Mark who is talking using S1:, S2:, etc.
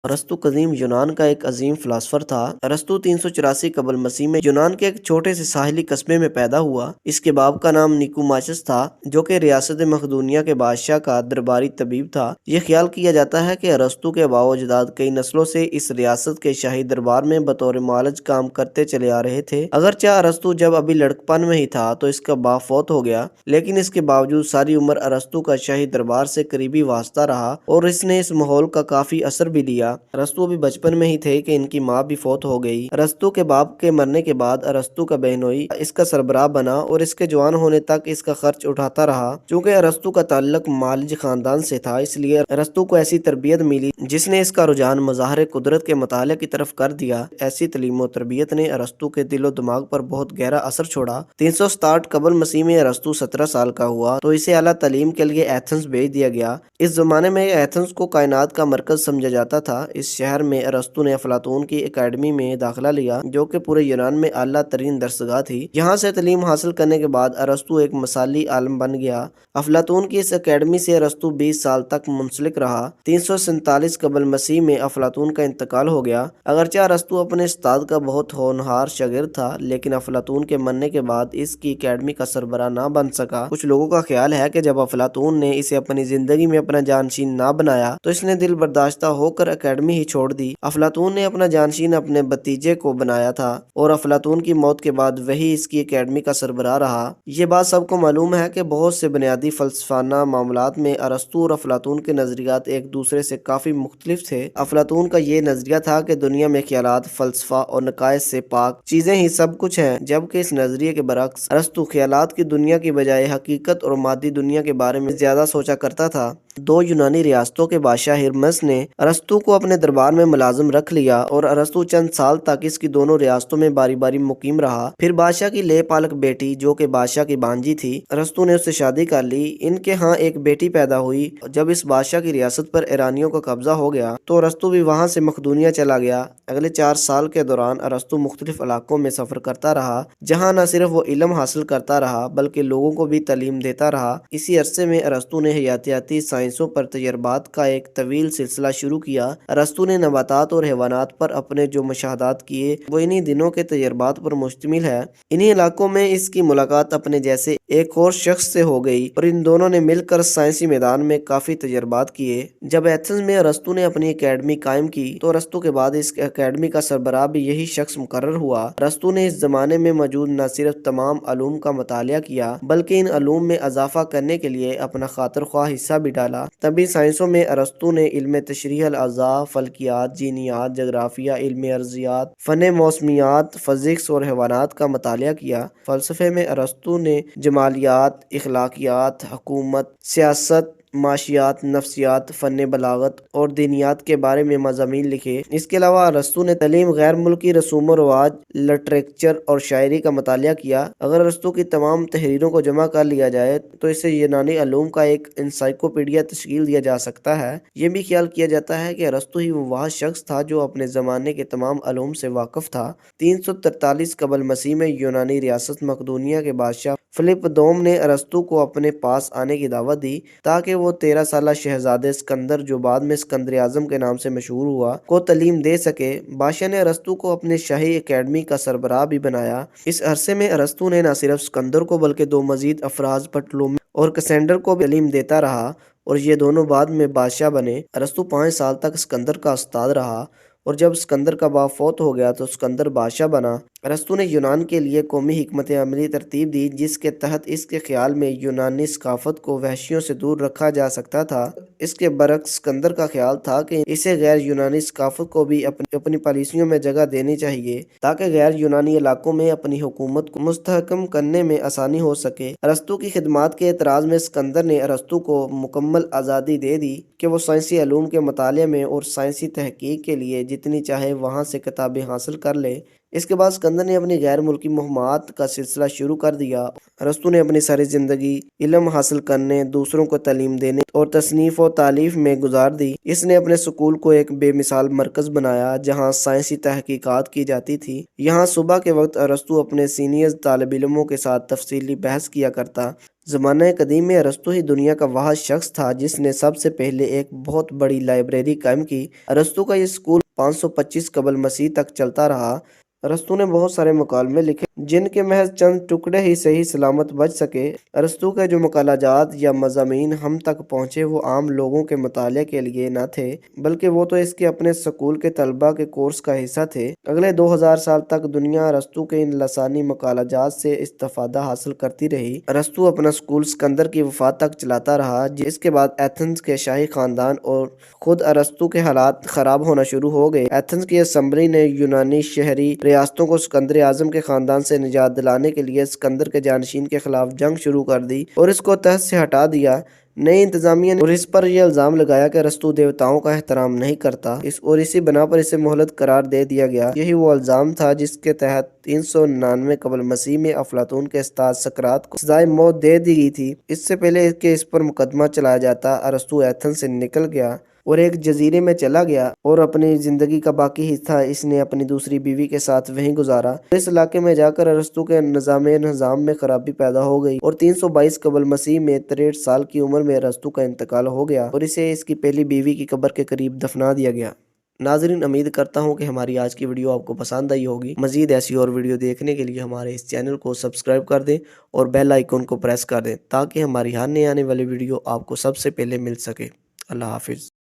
S1: ارسطو قدیم یونان کا ایک عظیم فلاسفر تھا۔ ارسطو 384 قبل مسیح میں یونان کے ایک چھوٹے سے ساحلی قصبے میں پیدا ہوا۔ اس کے باپ کا نام نیکوماچس تھا، جو کہ ریاست مقدونیہ کے بادشاہ کا درباری طبیب تھا۔ یہ خیال کیا جاتا ہے کہ ارسطو کے آباء و اجداد کئی نسلوں سے اس ریاست کے شاہی دربار میں بطور معالج کام کرتے چلے آ رہے تھے۔ اگرچہ ارسطو جب ابھی لڑکپن میں ہی تھا تو اس کا باپ فوت ہو گیا، لیکن اس کے باوجود ساری عمر ارسطو کا شاہی دربار سے قریبی واسطہ رہا اور اس نے اس ماحول کا کافی اثر بھی لیا۔ ارسطو بھی بچپن میں ہی تھے کہ ان کی ماں بھی فوت ہو گئی۔ ارسطو کے باپ کے مرنے کے بعد ارسطو کا بہنوئی اس کا سربراہ بنا اور اس کے جوان ہونے تک اس کا خرچ اٹھاتا رہا۔ چونکہ ارسطو کا تعلق معالج خاندان سے تھا، اس لیے ارسطو کو ایسی تربیت ملی جس نے اس کا رجحان مظاہر قدرت کے مطالعے کی طرف کر دیا۔ ایسی تعلیم و تربیت نے ارسطو کے دل و دماغ پر بہت گہرا اثر چھوڑا۔ 367 قبل مسیح میں ارسطو 17 سال کا ہوا تو اسے اعلیٰ تعلیم کے لیے ایتھنز بھیج دیا گیا۔ اس زمانے میں ایتھنز کو کائنات کا مرکز سمجھا جاتا تھا۔ اس شہر میں ارسطو نے افلاطون کی اکیڈمی میں داخلہ لیا، جو کہ پورے یونان میں اعلیٰ ترین درسگاہ تھی۔ یہاں سے تعلیم حاصل کرنے کے بعد ارسطو ایک مثالی عالم بن گیا۔ افلاطون کی اس اکیڈمی سے ارسطو 20 سال تک منسلک رہا۔ 347 قبل مسیح میں افلاطون کا انتقال ہو گیا۔ اگرچہ ارسطو اپنے استاد کا بہت ہونہار شاگرد تھا، لیکن افلاطون کے مرنے کے بعد اس کی اکیڈمی کا سربراہ نہ بن سکا۔ کچھ لوگوں کا خیال ہے کہ جب افلاطون نے اسے اپنی زندگی میں اپنا جانشین نہ بنایا تو اس نے دل برداشتہ ہو کر اکیڈمی ہی چھوڑ دی۔ افلاطون نے اپنا جانشین اپنے بھتیجے کو بنایا تھا اور افلاطون کی موت کے بعد وہی اس کی اکیڈمی کا سربراہ رہا۔ یہ بات سب کو معلوم ہے کہ بہت سے بنیادی فلسفانہ معاملات میں ارسطو اور افلاطون کے نظریات ایک دوسرے سے کافی مختلف تھے۔ افلاطون کا یہ نظریہ تھا کہ دنیا میں خیالات، فلسفہ اور نقائص سے پاک چیزیں ہی سب کچھ ہیں، جبکہ اس نظریے کے برعکس ارسطو خیالات کی دنیا کی بجائے حقیقت اور مادی دنیا کے بارے میں زیادہ سوچا کرتا تھا۔ دو یونانی ریاستوں کے بادشاہ ہرمس نے ارسطو کو اپنے دربار میں ملازم رکھ لیا اور ارسطو چند سال تک اس کی دونوں ریاستوں میں باری باری مقیم رہا۔ پھر بادشاہ کی لے پالک بیٹی، جو کہ بادشاہ کی بانجی تھی، ارسطو نے اس سے شادی کر لی۔ ان کے ہاں ایک بیٹی پیدا ہوئی۔ جب اس بادشاہ کی ریاست پر ایرانیوں کا قبضہ ہو گیا تو ارسطو بھی وہاں سے مقدونیہ چلا گیا۔ اگلے 4 سال کے دوران ارسطو مختلف علاقوں میں سفر کرتا رہا، جہاں نہ صرف وہ علم حاصل کرتا رہا بلکہ لوگوں کو بھی تعلیم دیتا رہا۔ اسی عرصے میں ارسطو نے حیاتیاتی سائنسوں پر تجربات کا ایک طویل سلسلہ شروع کیا۔ ارسطو نے نباتات اور حیوانات پر اپنے جو مشاہدات کیے وہ انہی دنوں کے تجربات پر مشتمل ہے۔ انہی علاقوں میں اس کی ملاقات اپنے جیسے ایک اور شخص سے ہو گئی اور ان دونوں نے مل کر سائنسی میدان میں کافی تجربات کیے۔ جب ایتھنز میں ارسطو نے اپنی اکیڈمی قائم کی تو ارسطو کے بعد اس اکیڈمی کا سربراہ بھی یہی شخص مقرر ہوا۔ ارسطو نے اس زمانے میں موجود نہ صرف تمام علوم کا مطالعہ کیا بلکہ ان علوم میں اضافہ کرنے کے لیے اپنا خاطر خواہ حصہ بھی ڈالا۔ طبی سائنسوں میں ارسطو نے علم تشریح الاعضاء، فلکیات، جینیات، جغرافیہ، علم ارضیات، فن موسمیات، فزکس اور حیوانات کا مطالعہ کیا۔ فلسفے میں ارسطو نے جمالیات، اخلاقیات، حکومت، سیاست، معاشیات، نفسیات، فن بلاغت اور دینیات کے بارے میں مضامین لکھے۔ اس کے علاوہ ارسطو نے تعلیم، غیر ملکی رسوم و رواج، لٹریچر اور شاعری کا مطالعہ کیا۔ اگر ارسطو کی تمام تحریروں کو جمع کر لیا جائے تو اسے یونانی علوم کا ایک انسائکلوپیڈیا تشکیل دیا جا سکتا ہے۔ یہ بھی خیال کیا جاتا ہے کہ ارسطو ہی وہ واحد شخص تھا جو اپنے زمانے کے تمام علوم سے واقف تھا۔ 343 قبل مسیح میں یونانی ریاست مقدونیہ کے بادشاہ فلپ دوم نے ارسطو کو اپنے پاس آنے کی دعوت دی تاکہ وہ 13 سالہ شہزادے اسکندر، جو بعد میں اسکندر اعظم کے نام سے مشہور ہوا، کو تعلیم دے سکے۔ بادشاہ نے ارسطو کو اپنے شاہی اکیڈمی کا سربراہ بھی بنایا۔ اس عرصے میں ارسطو نے نہ صرف اسکندر کو بلکہ 2 مزید افراز، پٹلومی اور کسینڈر کو بھی تعلیم دیتا رہا اور یہ دونوں بعد میں بادشاہ بنے۔ ارسطو 5 سال تک اسکندر کا استاد رہا اور جب اسکندر کا باپ فوت ہو گیا تو اسکندر بادشاہ بنا۔ ارسطو نے یونان کے لیے قومی حکمت عملی ترتیب دی، جس کے تحت اس کے خیال میں یونانی ثقافت کو وحشیوں سے دور رکھا جا سکتا تھا۔ اس کے برعکس اسکندر کا خیال تھا کہ اسے غیر یونانی ثقافت کو بھی اپنی پالیسیوں میں جگہ دینی چاہیے تاکہ غیر یونانی علاقوں میں اپنی حکومت کو مستحکم کرنے میں آسانی ہو سکے۔ ارسطو کی خدمات کے اعتراض میں اسکندر نے ارسطو کو مکمل آزادی دے دی کہ وہ سائنسی علوم کے مطالعے میں اور سائنسی تحقیق کے لیے جتنی چاہے وہاں سے کتابیں حاصل کر لے۔ اس کے بعد اسکندر نے اپنی غیر ملکی مہمات کا سلسلہ شروع کر دیا۔ ارسطو نے اپنی ساری زندگی علم حاصل کرنے، دوسروں کو تعلیم دینے اور تصنیف و تالیف میں گزار دی۔ اس نے اپنے سکول کو ایک بے مثال مرکز بنایا جہاں سائنسی تحقیقات کی جاتی تھی۔ یہاں صبح کے وقت ارسطو اپنے سینئر طالب علموں کے ساتھ تفصیلی بحث کیا کرتا۔ زمانہ قدیم میں ارسطو ہی دنیا کا واحد شخص تھا جس نے سب سے پہلے ایک بہت بڑی لائبریری قائم کی۔ ارسطو کا یہ سکول 525 قبل مسیح تک چلتا رہا۔ ارسطو نے بہت سارے مکالمے لکھے جن کے محض چند ٹکڑے ہی صحیح سلامت بچ سکے۔ ارسطو کے جو مقالہ جات یا مضامین ہم تک پہنچے وہ عام لوگوں کے مطالعے کے لیے نہ تھے، بلکہ وہ تو اس کے اپنے سکول کے طلباء کے کورس کا حصہ تھے۔ اگلے 2000 سال تک دنیا ارسطو کے ان لسانی مقالہ جات سے استفادہ حاصل کرتی رہی۔ ارسطو اپنا سکول اسکندر کی وفات تک چلاتا رہا، جس کے بعد ایتھنز کے شاہی خاندان اور خود ارسطو کے حالات خراب ہونا شروع ہو گئے۔ ایتھنز کی اسمبلی نے یونانی شہری ریاستوں کو اسکندر اعظم کے خاندان سے نجات دلانے کے لیے اسکندر کے جانشین کے خلاف جنگ شروع کر دی اور اس کو تحت سے ہٹا دیا۔ نئی انتظامیہ نے اور اس پر یہ الزام لگایا کہ ارسطو دیوتاؤں کا احترام نہیں کرتا اور اسی بنا پر اسے مہلت قرار دے دیا گیا۔ یہی وہ الزام تھا جس کے تحت 399 قبل مسیح میں افلاطون کے استاد سقراط کو سزائے موت دے دی گئی تھی۔ اس سے پہلے کہ اس پر مقدمہ چلایا جاتا، ارسطو ایتھنز سے نکل گیا اور ایک جزیرے میں چلا گیا اور اپنی زندگی کا باقی حصہ اس نے اپنی دوسری بیوی کے ساتھ وہیں گزارا۔ اس علاقے میں جا کر ارسطو کے نظام میں خرابی پیدا ہو گئی اور 322 قبل مسیح میں 63 سال کی عمر میں ارسطو کا انتقال ہو گیا اور اسے اس کی پہلی بیوی کی قبر کے قریب دفنا دیا گیا۔ ناظرین، امید کرتا ہوں کہ ہماری آج کی ویڈیو آپ کو پسند آئی ہوگی۔ مزید ایسی اور ویڈیو دیکھنے کے لیے ہمارے اس چینل کو سبسکرائب کر دیں اور بیل آئیکن کو پریس کر دیں تاکہ ہماری ہر نئی آنے والی ویڈیو آپ کو سب سے پہلے مل سکے۔ اللہ حافظ۔